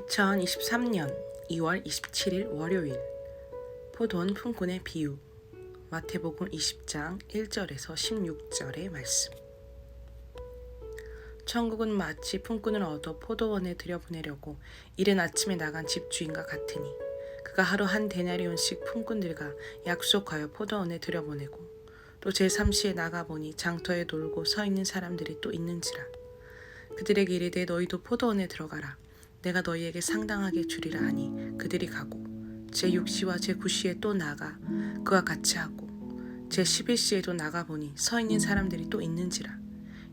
2023년 2월 27일 월요일 포도원 품꾼의 비유 마태복음 20장 1절에서 16절의 말씀. 천국은 마치 품꾼을 얻어 포도원에 들여보내려고 이른 아침에 나간 집주인과 같으니 그가 하루 한 데나리온씩 품꾼들과 약속하여 포도원에 들여보내고 또 제3시에 나가보니 장터에 놀고 서 있는 사람들이 또 있는지라. 그들에게 이르되 너희도 포도원에 들어가라. 내가 너희에게 상당하게 주리라 하니 그들이 가고 제6시와 제9시에 또 나가 그와 같이 하고 제11시에도 나가보니 서 있는 사람들이 또 있는지라.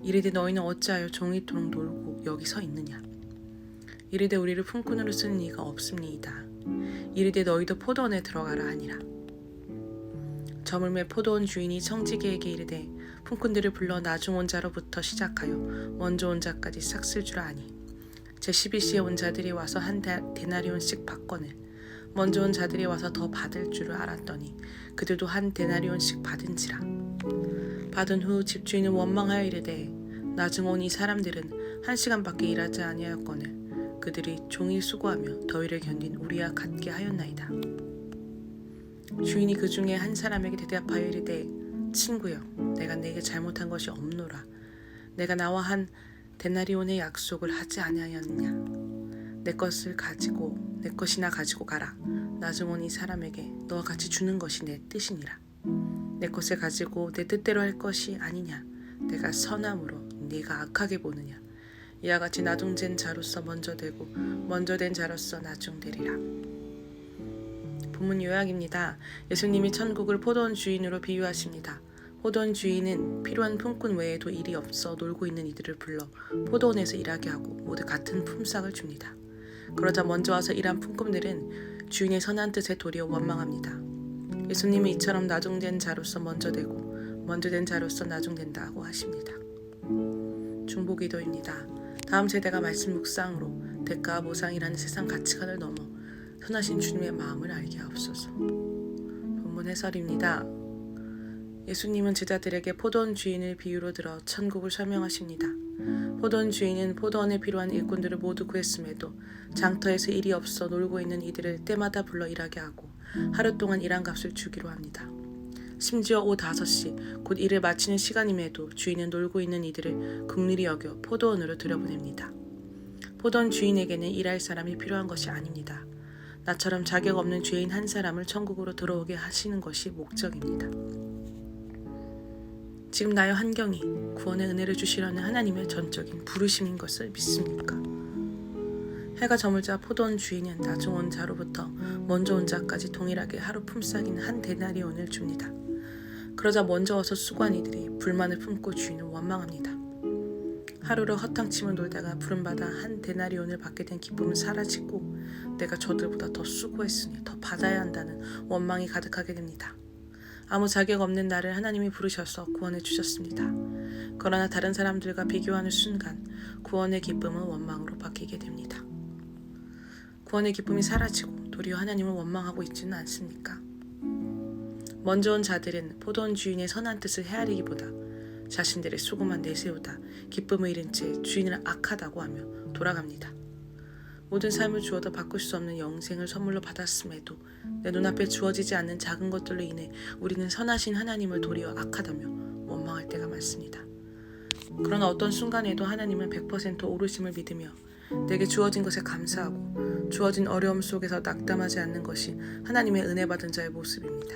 이르되 너희는 어찌하여 종일토록 놀고 여기 서 있느냐. 이르되 우리를 품꾼으로 쓰는 이가 없음니이다. 이르되 너희도 포도원에 들어가라 하니라. 저물매 포도원 주인이 청지기에게 이르되 품꾼들을 불러 나중 온 자로부터 시작하여 먼저 온 자까지 싹 쓸 줄 아니 제12시에 온 자들이 와서 한 데나리온씩 받거늘 먼저 온 자들이 와서 더 받을 줄을 알았더니 그들도 한 데나리온씩 받은지라. 받은 후 집주인은 원망하여 이르되 나중 온 이 사람들은 1시간밖에 일하지 아니하였거늘 그들이 종일 수고하며 더위를 견딘 우리와 같게 하였나이다. 주인이 그 중에 한 사람에게 대답하여 이르되 친구여 내가 내게 잘못한 것이 없노라. 내가 나와 한 데나리온의 약속을 하지 아니하였느냐. 내 것이나 가지고 가라. 나중 온 이 사람에게 너와 같이 주는 것이 내 뜻이니라. 내 것을 가지고 내 뜻대로 할 것이 아니냐. 내가 선함으로 네가 악하게 보느냐. 이와 같이 나중된 자로서 먼저 되고 먼저 된 자로서 나중되리라. 본문 요약입니다. 예수님이 천국을 포도원 주인으로 비유하십니다. 포도원 주인은 필요한 품꾼 외에도 일이 없어 놀고 있는 이들을 불러 포도원에서 일하게 하고 모두 같은 품삯을 줍니다. 그러자 먼저 와서 일한 품꾼들은 주인의 선한 뜻에 도리어 원망합니다. 예수님은 이처럼 나중된 자로서 먼저 되고 먼저 된 자로서 나중된다고 하십니다. 중보기도입니다. 다음 세대가 말씀 묵상으로 대가와 보상이라는 세상 가치관을 넘어 선하신 주님의 마음을 알게 하옵소서. 본문 해설입니다. 예수님은 제자들에게 포도원 주인을 비유로 들어 천국을 설명하십니다. 포도원 주인은 포도원에 필요한 일꾼들을 모두 구했음에도 장터에서 일이 없어 놀고 있는 이들을 때마다 불러 일하게 하고 하루 동안 일한 값을 주기로 합니다. 심지어 오후 5시 곧 일을 마치는 시간임에도 주인은 놀고 있는 이들을 긍휼히 여겨 포도원으로 들여보냅니다. 포도원 주인에게는 일할 사람이 필요한 것이 아닙니다. 나처럼 자격 없는 죄인 한 사람을 천국으로 들어오게 하시는 것이 목적입니다. 지금 나의 환경이 구원의 은혜를 주시려는 하나님의 전적인 부르심인 것을 믿습니까? 해가 저물자 포도원 주인은 나중 온 자로부터 먼저 온 자까지 동일하게 하루 품삯인 한 데나리온을 줍니다. 그러자 먼저 와서 수고한 이들이 불만을 품고 주인을 원망합니다. 하루를 허탕치며 놀다가 부름받아 한 데나리온을 받게 된 기쁨은 사라지고 내가 저들보다 더 수고했으니 더 받아야 한다는 원망이 가득하게 됩니다. 아무 자격 없는 나를 하나님이 부르셔서 구원해 주셨습니다. 그러나 다른 사람들과 비교하는 순간 구원의 기쁨은 원망으로 바뀌게 됩니다. 구원의 기쁨이 사라지고 도리어 하나님을 원망하고 있지는 않습니까? 먼저 온 자들은 포도원 주인의 선한 뜻을 헤아리기보다 자신들의 수고만 내세우다 기쁨을 잃은 채 주인을 악하다고 하며 돌아갑니다. 모든 삶을 주어도 바꿀 수 없는 영생을 선물로 받았음에도 내 눈앞에 주어지지 않는 작은 것들로 인해 우리는 선하신 하나님을 도리어 악하다며 원망할 때가 많습니다. 그러나 어떤 순간에도 하나님은 100% 오르심을 믿으며 내게 주어진 것에 감사하고 주어진 어려움 속에서 낙담하지 않는 것이 하나님의 은혜 받은 자의 모습입니다.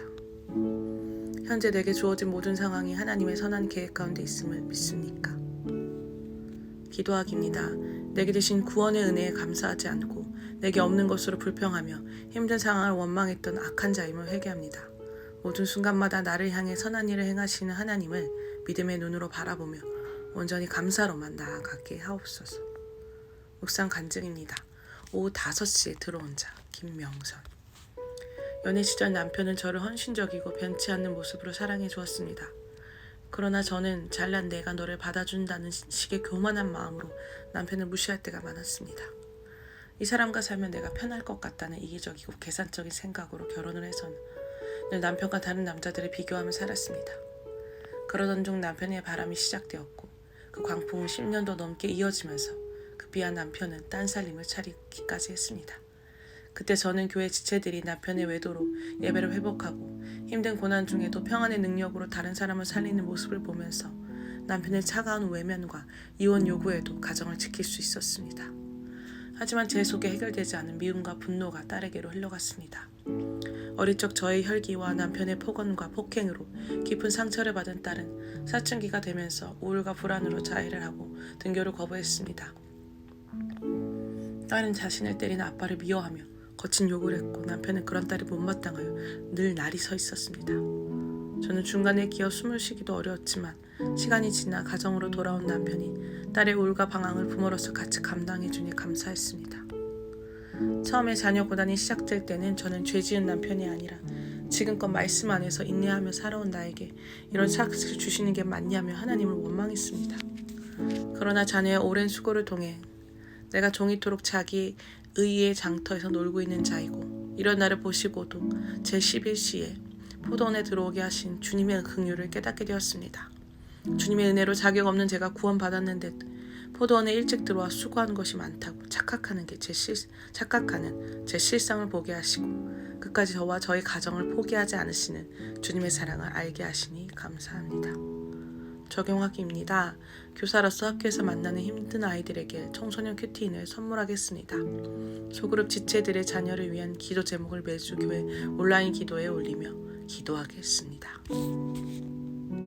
현재 내게 주어진 모든 상황이 하나님의 선한 계획 가운데 있음을 믿습니까? 기도하기입니다. 내게 주신 구원의 은혜에 감사하지 않고 내게 없는 것으로 불평하며 힘든 상황을 원망했던 악한 자임을 회개합니다. 모든 순간마다 나를 향해 선한 일을 행하시는 하나님을 믿음의 눈으로 바라보며 온전히 감사로만 나아가게 하옵소서. 묵상 간증입니다. 오후 5시에 들어온 자 김명선. 연애 시절 남편은 저를 헌신적이고 변치 않는 모습으로 사랑해 주었습니다. 그러나 저는 잘난 내가 너를 받아준다는 식의 교만한 마음으로 남편을 무시할 때가 많았습니다. 이 사람과 살면 내가 편할 것 같다는 이기적이고 계산적인 생각으로 결혼을 해서는 늘 남편과 다른 남자들을 비교하며 살았습니다. 그러던 중 남편의 바람이 시작되었고 그 광풍은 10년도 넘게 이어지면서 급비한 남편은 딴살림을 차리기까지 했습니다. 그때 저는 교회 지체들이 남편의 외도로 예배를 회복하고 힘든 고난 중에도 평안의 능력으로 다른 사람을 살리는 모습을 보면서 남편의 차가운 외면과 이혼 요구에도 가정을 지킬 수 있었습니다. 하지만 제 속에 해결되지 않은 미움과 분노가 딸에게로 흘러갔습니다. 어릴 적 저의 혈기와 남편의 폭언과 폭행으로 깊은 상처를 받은 딸은 사춘기가 되면서 우울과 불안으로 자해를 하고 등교를 거부했습니다. 딸은 자신을 때린 아빠를 미워하며 거친 욕을 했고 남편은 그런 딸이 못마땅하여 늘 날이 서 있었습니다. 저는 중간에 끼어 숨을 쉬기도 어려웠지만 시간이 지나 가정으로 돌아온 남편이 딸의 우울과 방황을 부모로서 같이 감당해주니 감사했습니다. 처음에 자녀 고난이 시작될 때는 저는 죄지은 남편이 아니라 지금껏 말씀 안에서 인내하며 살아온 나에게 이런 삭을 주시는 게 맞냐며 하나님을 원망했습니다. 그러나 자녀의 오랜 수고를 통해 내가 종이토록 자기 의의 장터에서 놀고 있는 자이고 이런 나를 보시고도 제 11시에 포도원에 들어오게 하신 주님의 긍휼을 깨닫게 되었습니다. 주님의 은혜로 자격 없는 제가 구원받았는데 포도원에 일찍 들어와 수고한 것이 많다고 착각하는 제 실상을 보게 하시고 끝까지 저와 저희 가정을 포기하지 않으시는 주님의 사랑을 알게 하시니 감사합니다. 적용하기입니다. 교사로서 학교에서 만나는 힘든 아이들에게 청소년 큐티인을 선물하겠습니다. 소그룹 지체들의 자녀를 위한 기도 제목을 매주 교회 온라인 기도에 올리며 기도하겠습니다.